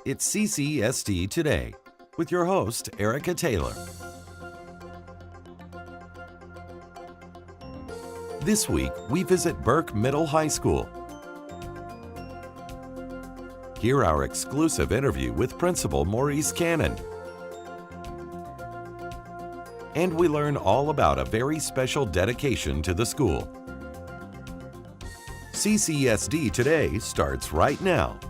It's CCSD Today with your host, Erica Taylor. This week, we visit Burke Middle High School. Hear our exclusive interview with Principal Maurice Cannon. And we learn all about a very special dedication to the school. CCSD Today starts right now.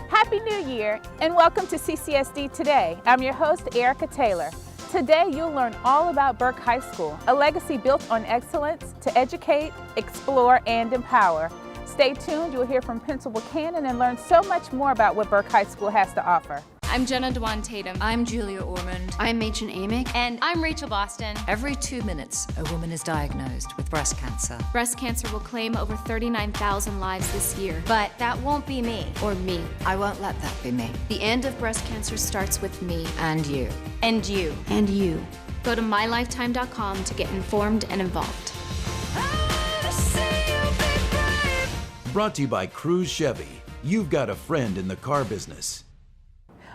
Happy New Year and welcome to CCSD Today. I'm your host, Erica Taylor. Today you'll learn all about Burke High School, a legacy built on excellence to educate, explore, and empower. Stay tuned, you'll hear from Principal Cannon and learn so much more about what Burke High School has to offer. I'm Jenna Dewan Tatum. I'm Julia Ormond. I'm Machen Amick. And I'm Rachel Boston. Every 2 minutes, a woman is diagnosed with breast cancer. Breast cancer will claim over 39,000 lives this year, but that won't be me. Or me. I won't let that be me. The end of breast cancer starts with me. And you. And you. And you. Go to mylifetime.com to get informed and involved. Brought to you by Cruise Chevy. You've got a friend in the car business.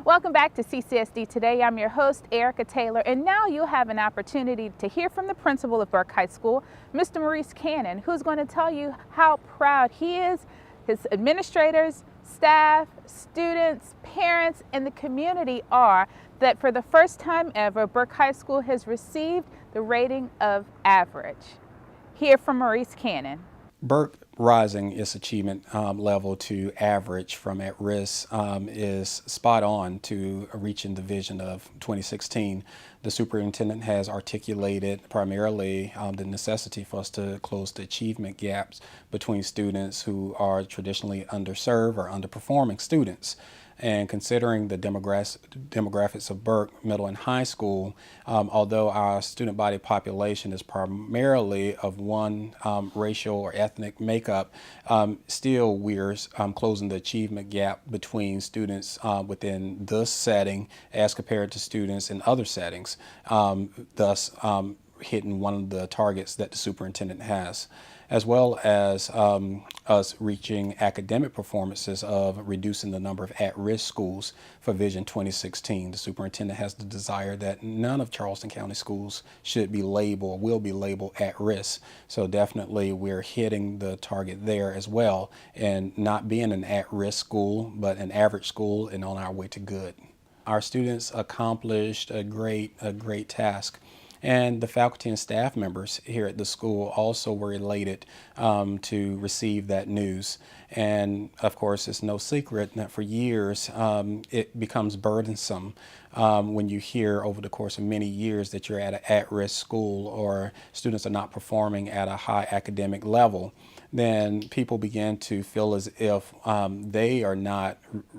Welcome back to CCSD Today. I'm your host, Erica Taylor, and now you'll have an opportunity to hear from the principal of Burke High School, Mr. Maurice Cannon, who's going to tell you how proud he is, his administrators, staff, students, parents, and the community are that for the first time ever, Burke High School has received the rating of average. Hear from Maurice Cannon. Burke rising its achievement level to average from at risk is spot on to reaching the vision of 2016. The superintendent has articulated primarily the necessity for us to close the achievement gaps between students who are traditionally underserved or underperforming students. And considering the demographics of Burke Middle and High School, although our student body population is primarily of one racial or ethnic makeup, still we're closing the achievement gap between students within this setting as compared to students in other settings, thus hitting one of the targets that the superintendent has, as well as us reaching academic performances of reducing the number of at-risk schools for Vision 2016. The superintendent has the desire that none of Charleston County schools should be labeled, will be labeled at risk. So definitely we're hitting the target there as well, and not being an at-risk school, but an average school and on our way to good. Our students accomplished a great task. And the faculty and staff members here at the school also were elated to receive that news. And of course, it's no secret that for years it becomes burdensome when you hear over the course of many years that you're at an at-risk school or students are not performing at a high academic level. Then people begin to feel as if they are not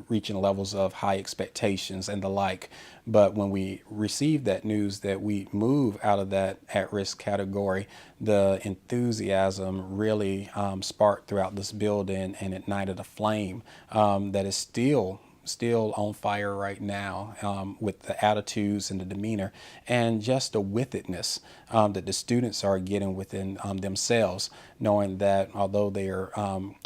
reaching levels of high expectations and the like. But when we receive that news that we move out of that at-risk category, the enthusiasm really sparked throughout this building and ignited a flame that is still on fire right now with the attitudes and the demeanor and just the withedness that the students are getting within themselves, knowing that although they are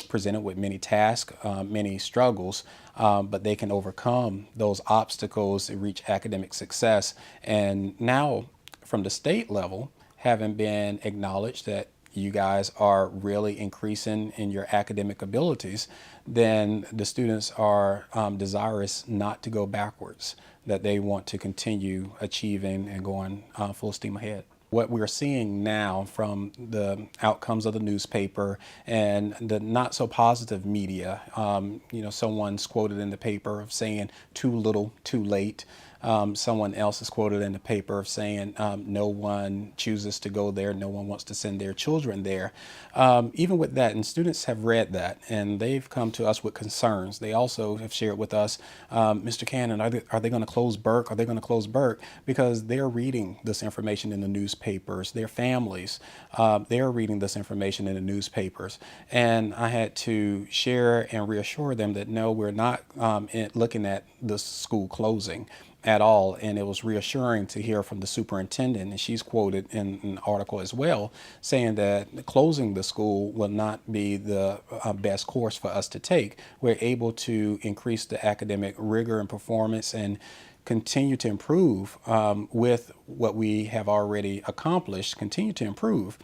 presented with many tasks, many struggles, but they can overcome those obstacles to reach academic success. And now from the state level, having been acknowledged that you guys are really increasing in your academic abilities, then the students are desirous not to go backwards, that they want to continue achieving and going full steam ahead. What we're seeing now from the outcomes of the newspaper and the not so positive media, someone's quoted in the paper of saying too little, too late. Someone else is quoted in the paper of saying no one chooses to go there, no one wants to send their children there. Even with that, and students have read that, and they've come to us with concerns. They also have shared with us, Mr. Cannon, are they going to close Burke? Are they going to close Burke? Because they're reading this information in the newspapers, their families, they're reading this information in the newspapers. And I had to share and reassure them that no, we're not looking at the school closing. at all, and it was reassuring to hear from the superintendent, and she's quoted in an article as well, saying that closing the school will not be the best course for us to take. We're able to increase the academic rigor and performance and continue to improve with what we have already accomplished, continue to improve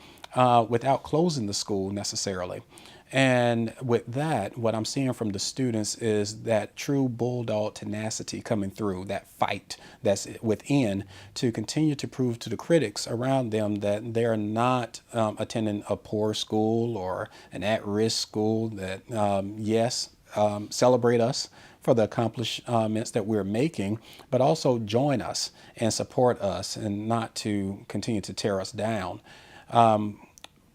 without closing the school necessarily. And with that, what I'm seeing from the students is that true bulldog tenacity coming through, that fight that's within, to continue to prove to the critics around them that they're not attending a poor school or an at-risk school, that yes, celebrate us for the accomplishments that we're making, but also join us and support us and not to continue to tear us down.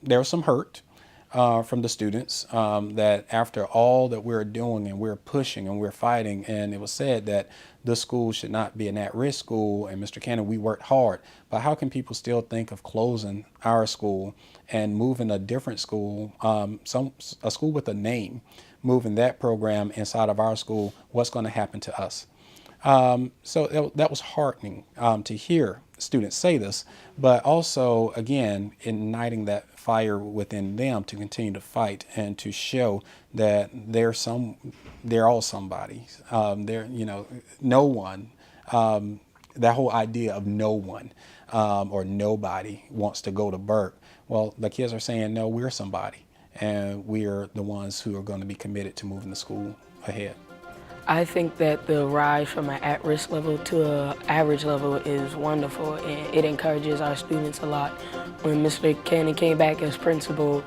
There's some hurt from the students that after all that we're doing and we're pushing and we're fighting, and it was said that this school should not be an at-risk school, and Mr. Cannon, we worked hard, but how can people still think of closing our school and moving a different school, a school with a name, moving that program inside of our school? What's going to happen to us? So that was heartening to hear students say this, but also, again, igniting that fire within them to continue to fight and to show that they're all somebody. No one, that whole idea of no one or nobody wants to go to Burke. Well, the kids are saying, no, we're somebody, and we're the ones who are going to be committed to moving the school ahead. I think that the rise from an at-risk level to an average level is wonderful, and it encourages our students a lot. When Mr. Cannon came back as principal,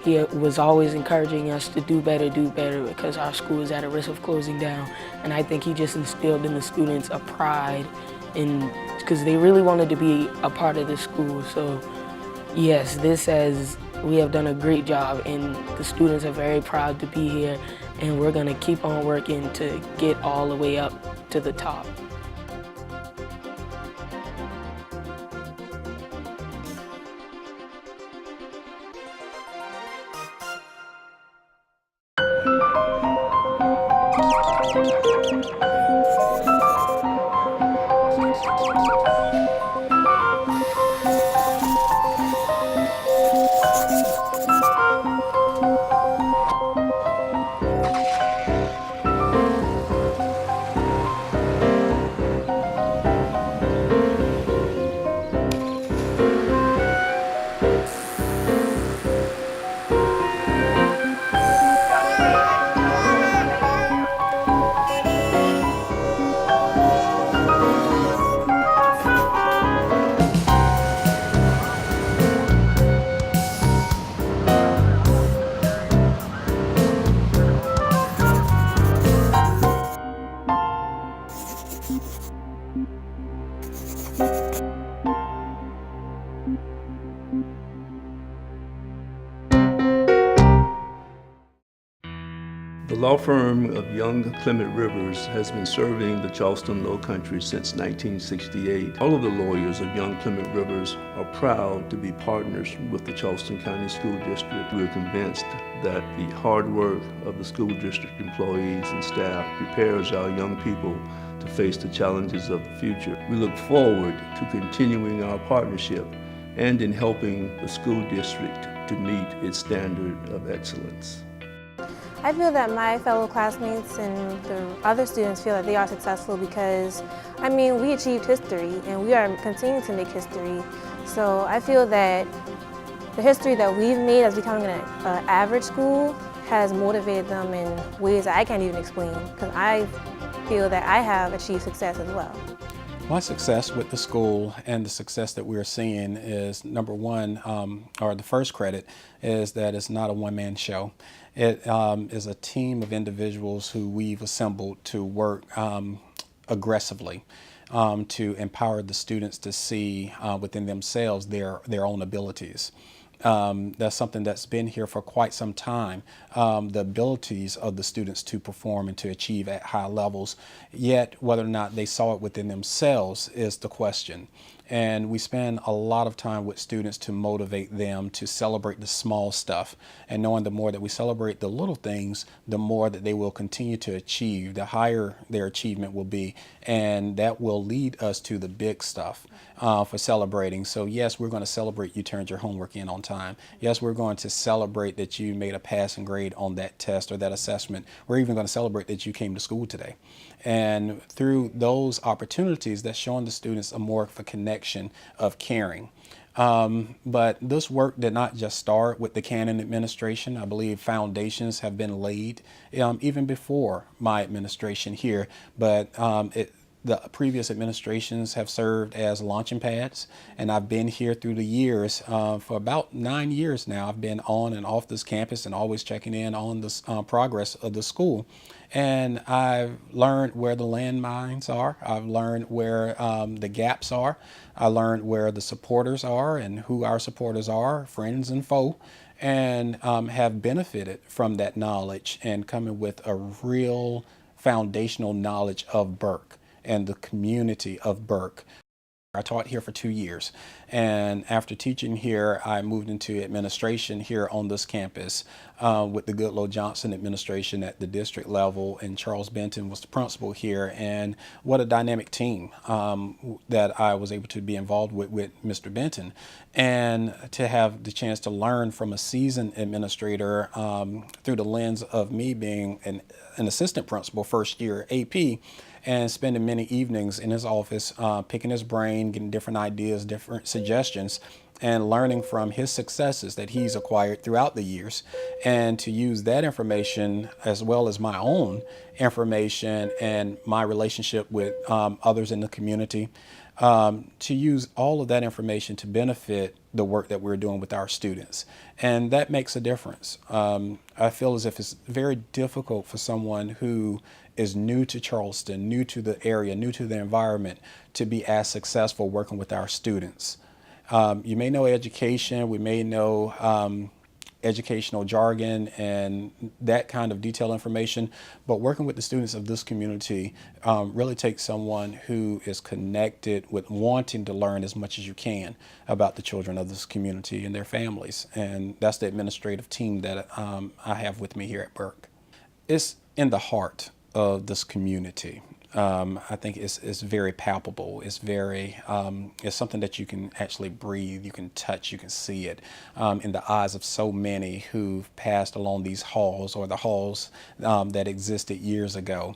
he was always encouraging us to do better because our school is at a risk of closing down. And I think he just instilled in the students a pride because they really wanted to be a part of the school. So yes, we have done a great job, and the students are very proud to be here, and we're going to keep on working to get all the way up to the top. The law firm of Young Clement Rivers has been serving the Charleston Low Country since 1968. All of the lawyers of Young Clement Rivers are proud to be partners with the Charleston County School District. We're convinced that the hard work of the school district employees and staff prepares our young people to face the challenges of the future. We look forward to continuing our partnership and in helping the school district to meet its standard of excellence. I feel that my fellow classmates and the other students feel that they are successful because, we achieved history and we are continuing to make history. So I feel that the history that we've made as becoming an average school has motivated them in ways that I can't even explain, because I feel that I have achieved success as well. My success with the school and the success that we're seeing is, number one, or the first credit, is that it's not a one-man show. It is a team of individuals who we've assembled to work aggressively to empower the students to see within themselves their own abilities. That's something that's been here for quite some time, the abilities of the students to perform and to achieve at high levels. Yet whether or not they saw it within themselves is the question. And we spend a lot of time with students to motivate them to celebrate the small stuff. And knowing the more that we celebrate the little things, the more that they will continue to achieve, the higher their achievement will be. And that will lead us to the big stuff for celebrating. So yes, we're going to celebrate you turned your homework in on time. Yes, we're going to celebrate that you made a passing grade on that test or that assessment. We're even going to celebrate that you came to school today. And through those opportunities, that's showing the students a more of a connection of caring. But this work did not just start with the Cannon administration. I believe foundations have been laid even before my administration here, but the previous administrations have served as launching pads, and I've been here through the years. For about 9 years now, I've been on and off this campus and always checking in on the progress of the school. And I've learned where the landmines are. I've learned where the gaps are. I learned where the supporters are and who our supporters are, friends and foe, and have benefited from that knowledge and coming with a real foundational knowledge of Burke and the community of Burke. I taught here for 2 years, and after teaching here, I moved into administration here on this campus with the Goodloe Johnson administration at the district level, and Charles Benton was the principal here. And what a dynamic team that I was able to be involved with Mr. Benton, and to have the chance to learn from a seasoned administrator through the lens of me being an assistant principal first year AP, and spending many evenings in his office, picking his brain, getting different ideas, different suggestions, and learning from his successes that he's acquired throughout the years, and to use that information as well as my own information and my relationship with others in the community, to use all of that information to benefit the work that we're doing with our students. And that makes a difference. I feel as if it's very difficult for someone who is new to Charleston, new to the area, new to the environment, to be as successful working with our students. You may know education, we may know educational jargon and that kind of detailed information, but working with the students of this community really takes someone who is connected with wanting to learn as much as you can about the children of this community and their families. And that's the administrative team that I have with me here at Burke. It's in the heart of this community. I think it's very palpable. It's very, it's something that you can actually breathe, you can touch, you can see it in the eyes of so many who've passed along these halls or the halls that existed years ago.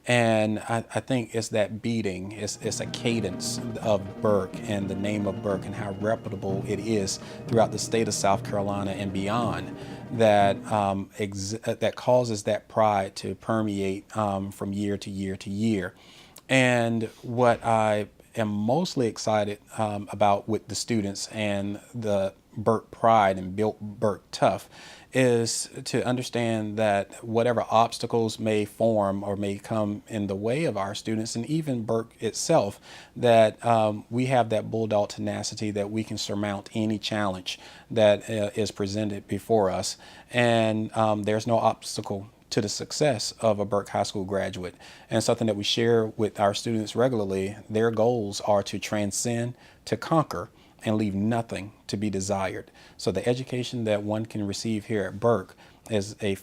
And I think it's that beating, it's a cadence of Burke and the name of Burke and how reputable it is throughout the state of South Carolina and beyond that that causes that pride to permeate from year to year to year. And what I am mostly excited about with the students and the Burke pride and built Burke tough is to understand that whatever obstacles may form or may come in the way of our students and even Burke itself, that we have that bulldog tenacity that we can surmount any challenge that is presented before us. And there's no obstacle to the success of a Burke High School graduate. And something that we share with our students regularly, their goals are to transcend, to conquer, and leave nothing to be desired. So the education that one can receive here at Burke is a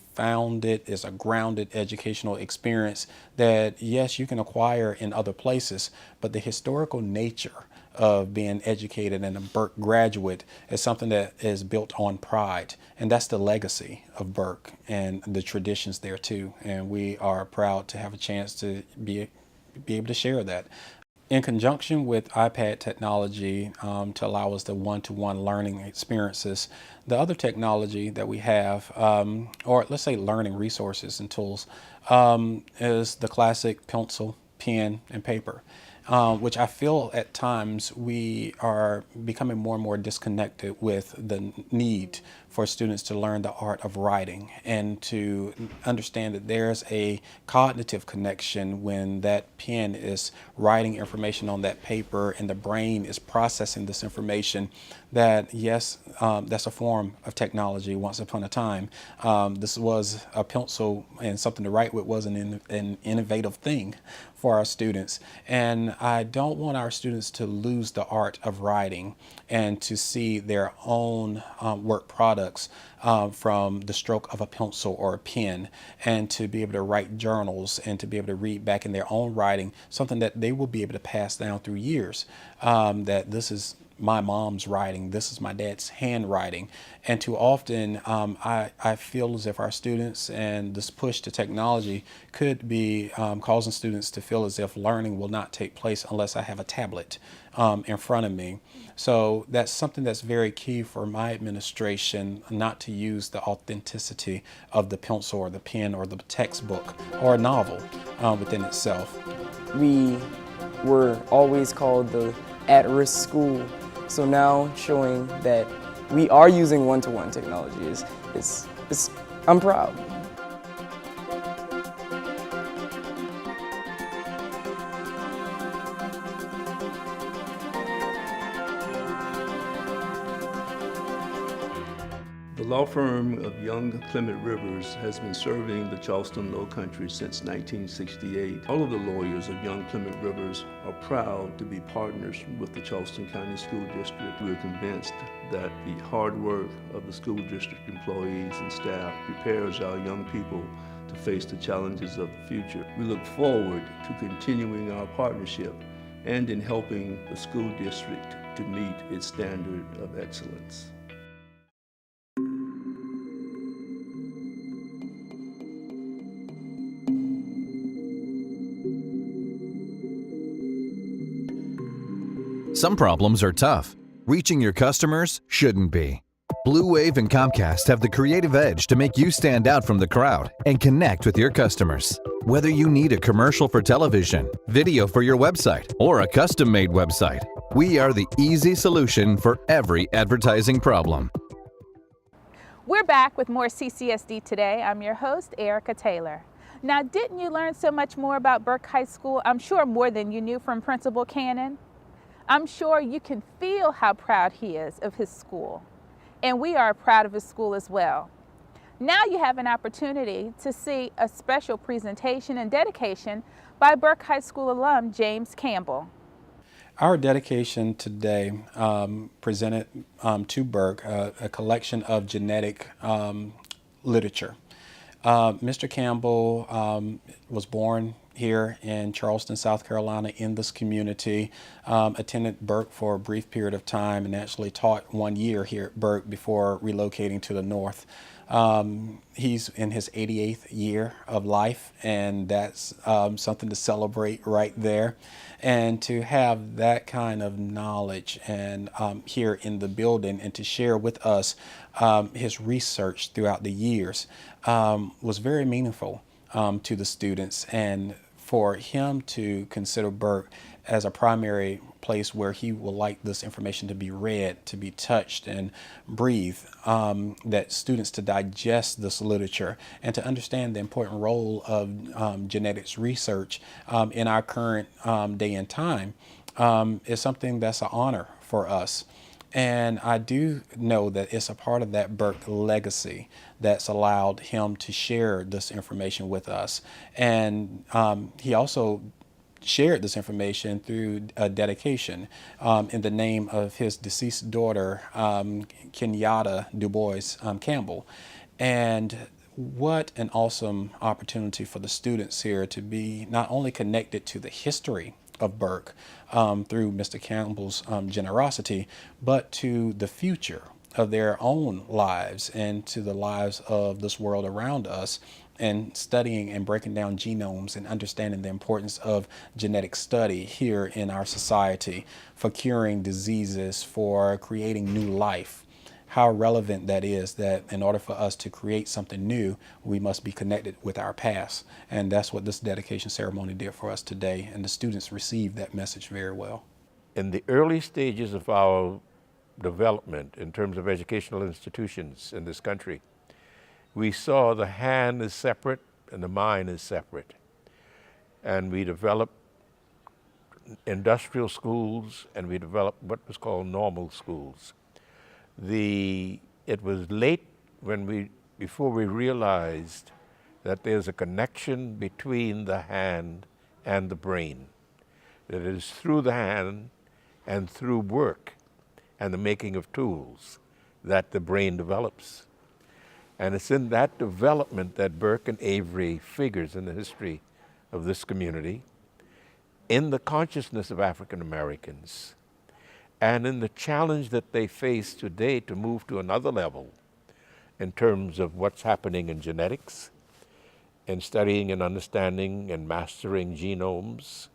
grounded educational experience that, yes, you can acquire in other places, but the historical nature of being educated and a Burke graduate is something that is built on pride. And that's the legacy of Burke and the traditions there too. And we are proud to have a chance to be able to share that. In conjunction with iPad technology to allow us the one-to-one learning experiences, the other technology that we have, or let's say learning resources and tools, is the classic pencil, pen, and paper. which I feel at times we are becoming more and more disconnected with the need for students to learn the art of writing and to understand that there's a cognitive connection when that pen is writing information on that paper and the brain is processing this information. That yes, that's a form of technology. Once upon a time, this was a pencil, and something to write with was an innovative thing for our students. And I don't want our students to lose the art of writing and to see their own work products from the stroke of a pencil or a pen, and to be able to write journals and to be able to read back in their own writing something that they will be able to pass down through years, that this is my mom's writing, this is my dad's handwriting. And too often I feel as if our students and this push to technology could be causing students to feel as if learning will not take place unless I have a tablet in front of me. So that's something that's very key for my administration, not to use the authenticity of the pencil or the pen or the textbook or a novel within itself. We were always called the at-risk school. So now showing that we are using one-to-one technology I'm proud. The law firm of Young Clement Rivers has been serving the Charleston Low Country since 1968. All of the lawyers of Young Clement Rivers are proud to be partners with the Charleston County School District. We are convinced that the hard work of the school district employees and staff prepares our young people to face the challenges of the future. We look forward to continuing our partnership and in helping the school district to meet its standard of excellence. Some problems are tough. Reaching your customers shouldn't be. Blue Wave and Comcast have the creative edge to make you stand out from the crowd and connect with your customers. Whether you need a commercial for television, video for your website, or a custom-made website, we are the easy solution for every advertising problem. We're back with more CCSD Today. I'm your host, Erica Taylor. Now, didn't you learn so much more about Burke High School? I'm sure more than you knew from Principal Cannon. I'm sure you can feel how proud he is of his school, and we are proud of his school as well. Now you have an opportunity to see a special presentation and dedication by Burke High School alum James Campbell. Our dedication today presented to Burke a collection of genetic literature. Mr. Campbell was born here in Charleston, South Carolina, in this community, attended Burke for a brief period of time and actually taught 1 year here at Burke before relocating to the north. He's in his 88th year of life, and that's something to celebrate right there. And to have that kind of knowledge and here in the building, and to share with us his research throughout the years was very meaningful to the students. And for him to consider Burke as a primary place where he would like this information to be read, to be touched and breathed, that students to digest this literature and to understand the important role of genetics research in our current day and time is something that's an honor for us. And I do know that it's a part of that Burke legacy that's allowed him to share this information with us. And he also shared this information through a dedication in the name of his deceased daughter, Kenyatta Du Bois Campbell. And what an awesome opportunity for the students here to be not only connected to the history of Burke through Mr. Campbell's generosity, but to the future of their own lives and to the lives of this world around us, and studying and breaking down genomes and understanding the importance of genetic study here in our society for curing diseases, for creating new life. how relevant that is, that in order for us to create something new, we must be connected with our past. And that's what this dedication ceremony did for us today, and the students received that message very well. In the early stages of our development in terms of educational institutions in this country, we saw the hand is separate and the mind is separate. And we developed industrial schools, and we developed what was called normal schools. It was late before we realized that there's a connection between the hand and the brain. That it is through the hand and through work and the making of tools that the brain develops. And it's in that development that Burke and Avery figures in the history of this community, in the consciousness of African Americans, and in the challenge that they face today to move to another level in terms of what's happening in genetics, in studying and understanding and mastering genomes,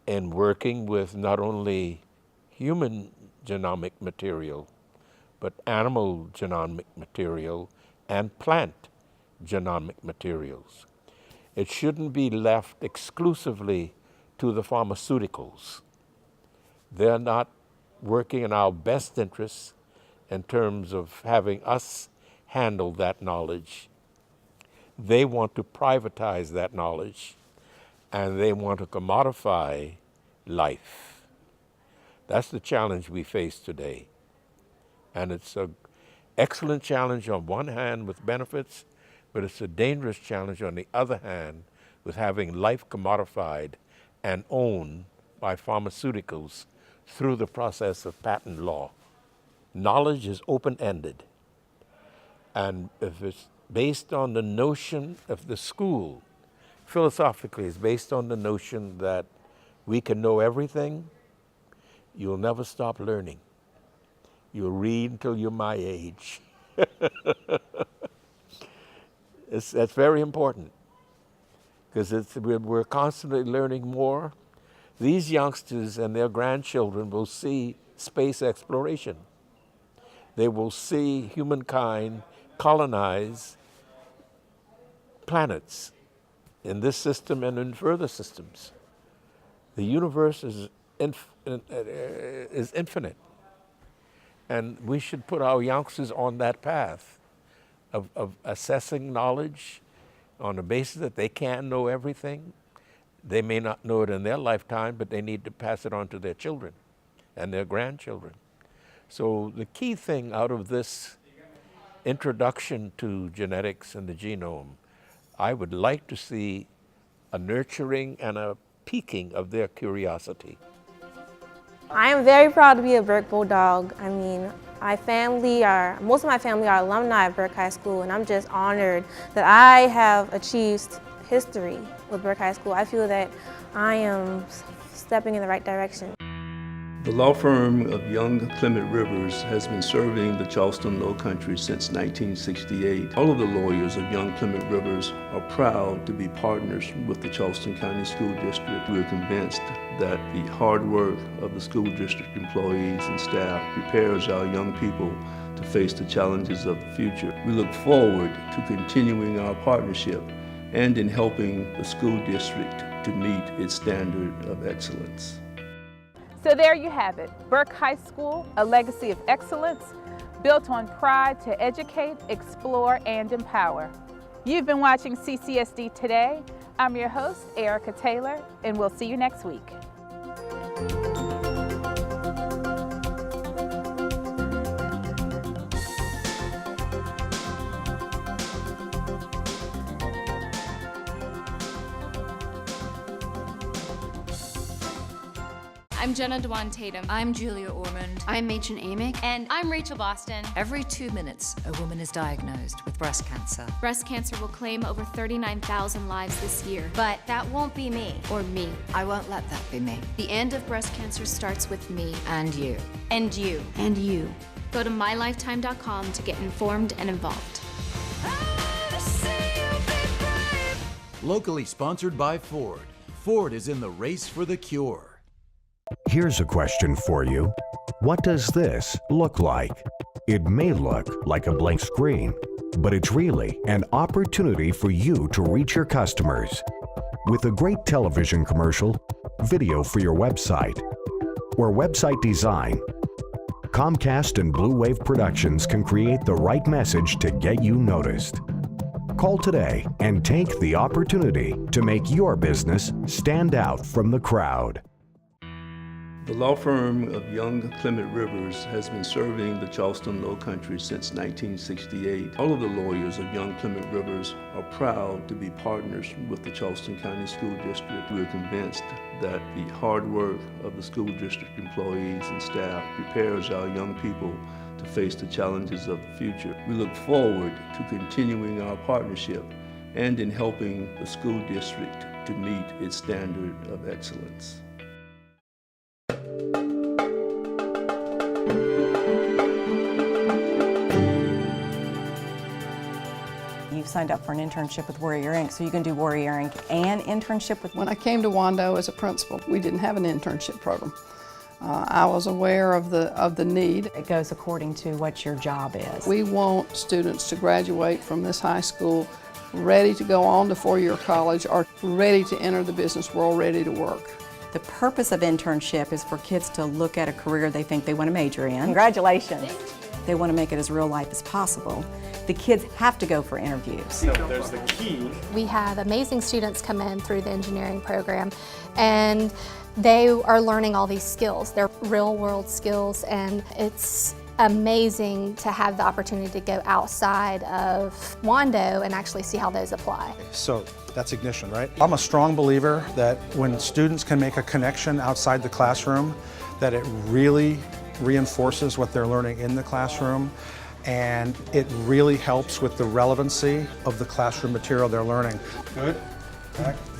and working with not only human genomic material, but animal genomic material and plant genomic materials. It shouldn't be left exclusively to the pharmaceuticals. They're not working in our best interests in terms of having us handle that knowledge. They want to privatize that knowledge, and they want to commodify life. That's the challenge we face today. And it's an excellent challenge on one hand with benefits, but it's a dangerous challenge on the other hand with having life commodified and owned by pharmaceuticals through the process of patent law. Knowledge is open-ended. And if it's based on the notion of the school, philosophically, it's based on the notion that we can know everything, you'll never stop learning. You'll read until you're my age. That's very important, because we're constantly learning more. These youngsters and their grandchildren will see space exploration. They will see humankind colonize planets in this system and in further systems. The universe is infinite. And we should put our youngsters on that path of assessing knowledge on the basis that they can't know everything. They may not know it in their lifetime, but they need to pass it on to their children and their grandchildren. So the key thing out of this introduction to genetics and the genome, I would like to see a nurturing and a piquing of their curiosity. I am very proud to be a Burke Bulldog. I mean, most of my family are alumni of Burke High School, and I'm just honored that I have achieved history with Burke High School. I feel that I am stepping in the right direction. The law firm of Young Clement Rivers has been serving the Charleston Low Country since 1968. All of the lawyers of Young Clement Rivers are proud to be partners with the Charleston County School District. We're convinced that the hard work of the school district employees and staff prepares our young people to face the challenges of the future. We look forward to continuing our partnership and in helping the school district to meet its standard of excellence. So there you have it, Burke High School, a legacy of excellence built on pride to educate, explore, and empower. You've been watching CCSD Today. I'm your host, Erica Taylor, and we'll see you next week. I'm Jenna Dewan Tatum. I'm Julia Ormond. I'm Machen Amick. And I'm Rachel Boston. Every 2 minutes, a woman is diagnosed with breast cancer. Breast cancer will claim over 39,000 lives this year, but that won't be me. Or me. I won't let that be me. The end of breast cancer starts with me. And you. And you. And you. Go to mylifetime.com to get informed and involved. Locally sponsored by Ford. Ford is in the race for the cure. Here's a question for you. What does this look like? It may look like a blank screen, but it's really an opportunity for you to reach your customers with a great television commercial, video for your website, or website design. Comcast and Blue Wave Productions can create the right message to get you noticed. Call today and take the opportunity to make your business stand out from the crowd. The law firm of Young Clement Rivers has been serving the Charleston Low Country since 1968. All of the lawyers of Young Clement Rivers are proud to be partners with the Charleston County School District. We are convinced that the hard work of the school district employees and staff prepares our young people to face the challenges of the future. We look forward to continuing our partnership and in helping the school district to meet its standard of excellence. You've signed up for an internship with Warrior Inc., so you can do Warrior Inc. and internship with... When I came to Wando as a principal, we didn't have an internship program. I was aware of the need. It goes according to what your job is. We want students to graduate from this high school ready to go on to four-year college or ready to enter the business world, ready to work. The purpose of internship is for kids to look at a career they think they want to major in. Congratulations. They want to make it as real life as possible. The kids have to go for interviews. So there's the key. We have amazing students come in through the engineering program, and they are learning all these skills. They're real world skills, and it's amazing to have the opportunity to go outside of Wando and actually see how those apply. So that's ignition, right? I'm a strong believer that when students can make a connection outside the classroom, that it really reinforces what they're learning in the classroom, and it really helps with the relevancy of the classroom material they're learning. Good.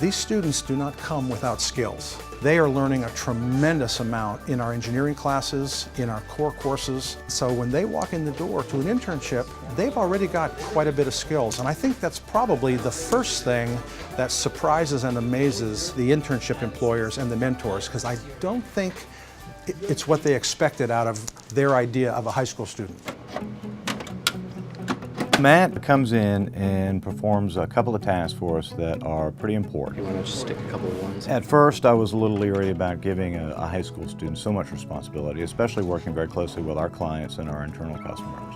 These students do not come without skills. They are learning a tremendous amount in our engineering classes, in our core courses. So when they walk in the door to an internship, they've already got quite a bit of skills. And I think that's probably the first thing that surprises and amazes the internship employers and the mentors, because I don't think it's what they expected out of their idea of a high school student. Matt comes in and performs a couple of tasks for us that are pretty important. You want to just stick a couple of ones? At first, I was a little leery about giving a high school student so much responsibility, especially working very closely with our clients and our internal customers.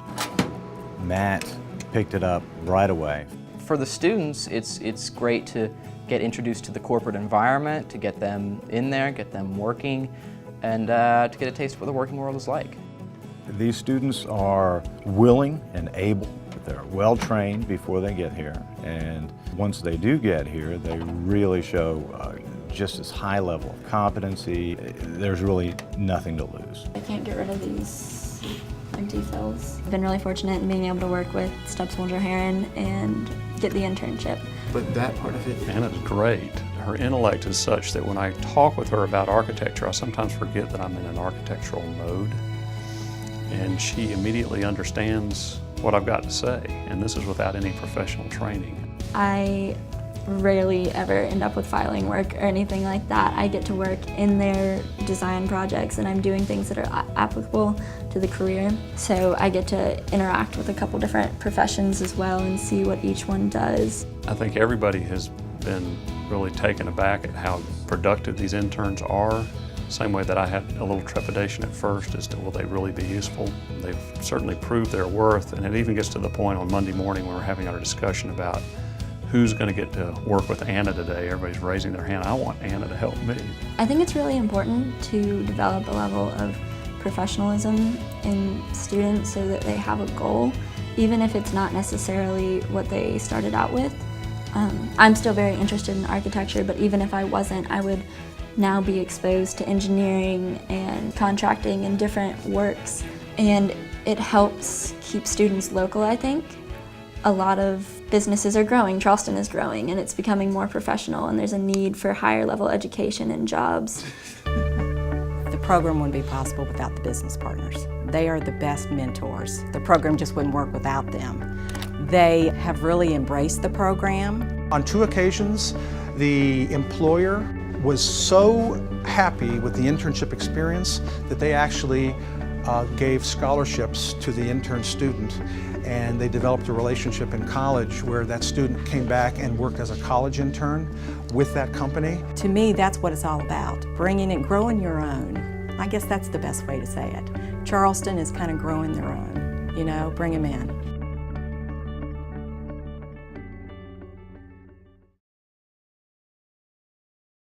Matt picked it up right away. For the students, it's great to get introduced to the corporate environment, to get them in there, get them working, and to get a taste of what the working world is like. These students are willing and able. They're well trained before they get here, and once they do get here, they really show just this high level of competency. There's really nothing to lose. I can't get rid of these empty fills. I've been really fortunate in being able to work with Stubbs Wolger Heron and get the internship. But that part of it... Anna's great. Her intellect is such that when I talk with her about architecture, I sometimes forget that I'm in an architectural mode, and she immediately understands what I've got to say, and this is without any professional training. I rarely ever end up with filing work or anything like that. I get to work in their design projects, and I'm doing things that are applicable to the career. So I get to interact with a couple different professions as well and see what each one does. I think everybody has been really taken aback at how productive these interns are. Same way that I had a little trepidation at first as to will they really be useful. They've certainly proved their worth, and it even gets to the point on Monday morning when we're having our discussion about who's going to get to work with Anna today. Everybody's raising their hand. I want Anna to help me. I think it's really important to develop a level of professionalism in students so that they have a goal, even if it's not necessarily what they started out with. I'm still very interested in architecture, but even if I wasn't, I would now be exposed to engineering and contracting and different works, and it helps keep students local, I think. A lot of businesses are growing, Charleston is growing, and it's becoming more professional, and there's a need for higher level education and jobs. The program wouldn't be possible without the business partners. They are the best mentors. The program just wouldn't work without them. They have really embraced the program. On 2 occasions, the employer was so happy with the internship experience that they actually gave scholarships to the intern student, and they developed a relationship in college where that student came back and worked as a college intern with that company. To me, that's what it's all about, bringing it, growing your own. I guess that's the best way to say it. Charleston is kind of growing their own, you know, bring them in.